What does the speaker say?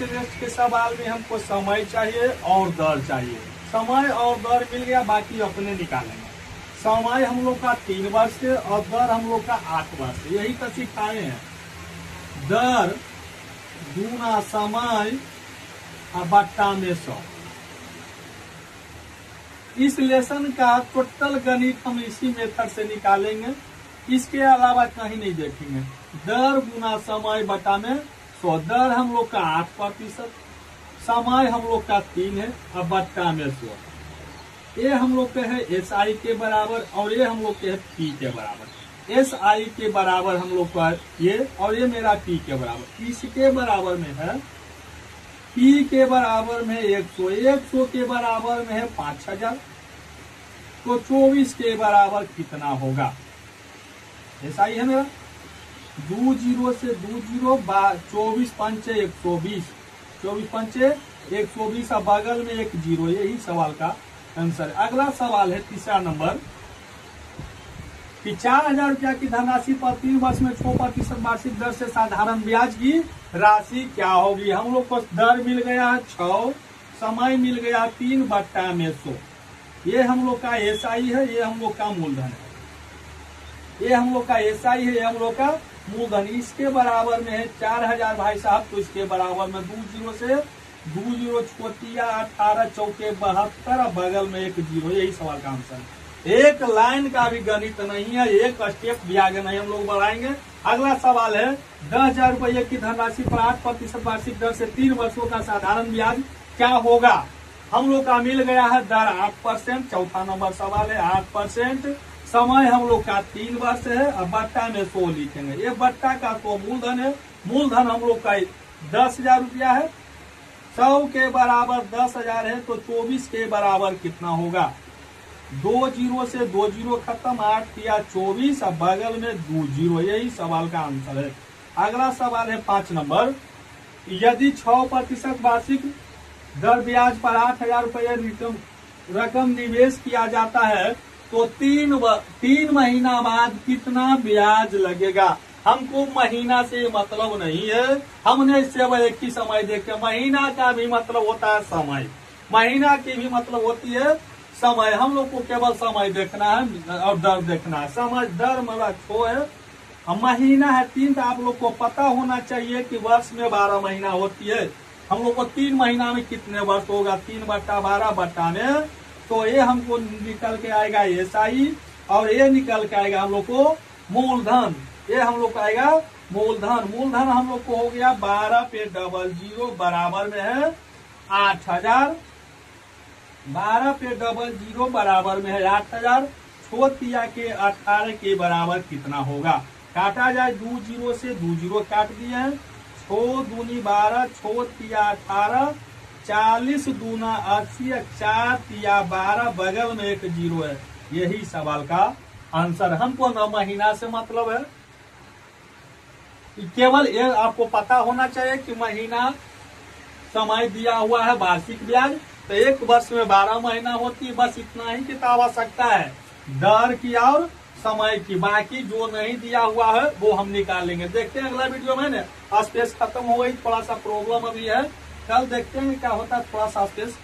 Interest के सवाल में हमको समय चाहिए और दर चाहिए। समय और दर मिल गया, बाकी अपने निकालेंगे। समय हम लोग का 3 वर्ष से और दर हम लोग का 8 वर्ष से, यही तो सिखाए हैं। दर दूना समय और बट्टा में 100। इस लेसन का टोटल गणित हम इसी मेथड से निकालेंगे, इसके अलावा कहीं नहीं देखेंगे। दर गुना समय बटा में 100। दर हम लोग का 8%, समय हम लोग का 3 है और बट्टा में 100। ये हम लोग के है SI के बराबर और ये हम लोग के है P के बराबर। SI के बराबर हम लोग का ये और ये मेरा P के बराबर। इसके बराबर में है P के बराबर में 100, 100 के बराबर में है 5000। तो 24 के बराबर कितना होगा? SI है मेरा 2 0 से 2 0, 24 पंचे 120, 24 पंचे 120 और बगल में 1 0। यही सवाल का आंसर। अगला सवाल है तीसरा नंबर कि 4000 रुपया की धनराशि पर 3 वर्ष में 6% वार्षिक दर से साधारण ब्याज की राशि क्या होगी? हम लोग को दर मिल गया है 6, समय मिल गया 3 बट्टा में 100। ये हम लोग का SI है, ये हम लोग का मूलधन है। ये हम लोग का SI है, ये हम लोग का मूलधन। इसके बराबर में है 4000 भाई साहब, तो इसके बराबर में 2 0 से 2 0 छोटिया 18 चौके 72 और बगल में 1 0। यही सवाल का आंसर है। एक लाइन का भी गणित नहीं है, एक स्टेप भी आगे नहीं हम लोग बढ़ाएंगे। अगला सवाल है 10,000 रुपये की धनराशि पर 8% वार्षिक दर से 3 वर्षों का साधारण ब्याज क्या होगा? हम लोग का मिल गया है दर 8%। चौथा नंबर सवाल है 8%। समय हम लोग का 3 वर्ष है और बट्टा में 100 लिखेंगे। ये बट्टा का 100 मूलधन है। मूलधन हम लोग का 10,000 रुपया है। 100 के बराबर 10,000 है, तो 24 के बराबर कितना होगा? 2 0 से 2 0 खत्म, 8 या 24 और बगल में 2 0। यही सवाल का आंसर है। अगला सवाल है 5 नंबर। यदि 6% वार्षिक दर ब्याज पर 8,000 रुपये रकम निवेश किया जाता है तो 3 महीना बाद कितना ब्याज लगेगा? हमको महीना से मतलब नहीं है, हमने सिर्फ एक ही समय देखे। महीना का भी मतलब होता है समय, महीना की भी मतलब होती है समय। हम लोग को केवल समय देखना है और दर देखना है। समय दर मतलब 6 है और महीना है 3। तो आप लोग को पता होना चाहिए कि वर्ष में 12 महीना होती है। हम लोग को 3 महीना में कितने वर्ष होगा? 3 बट्टा 12 बट्टा में, तो ये हमको निकल के आएगा SI और ये निकल के आएगा हम लोग को मूलधन। ये हम लोग का आएगा मूलधन। मूलधन हम लोग को हो गया 12 पे 00 बराबर में है 8000। 12 पे 00 बराबर में है 8000। छोटिया के 18 के बराबर कितना होगा? काटा जाए 2 0 से 2 0 काट दिए हैं। 6 दूनी 12, छोटिया 18, 40 दूना 80, 4 या 12 बगल में 1 0 है। यही सवाल का आंसर। हमको न महीना से मतलब है, केवल ये आपको पता होना चाहिए कि महीना समय दिया हुआ है वार्षिक ब्याज, तो 1 वर्ष में 12 महीना होती है। बस इतना ही की आवश्यकता है, दर की और समय की। बाकी जो नहीं दिया हुआ है वो हम निकालेंगे। देखते हैं अगला वीडियो में। स्पेस खत्म हो गई, थोड़ा सा प्रॉब्लम अभी है, कल देखते हैं क्या होता है। थोड़ा सा स्पेस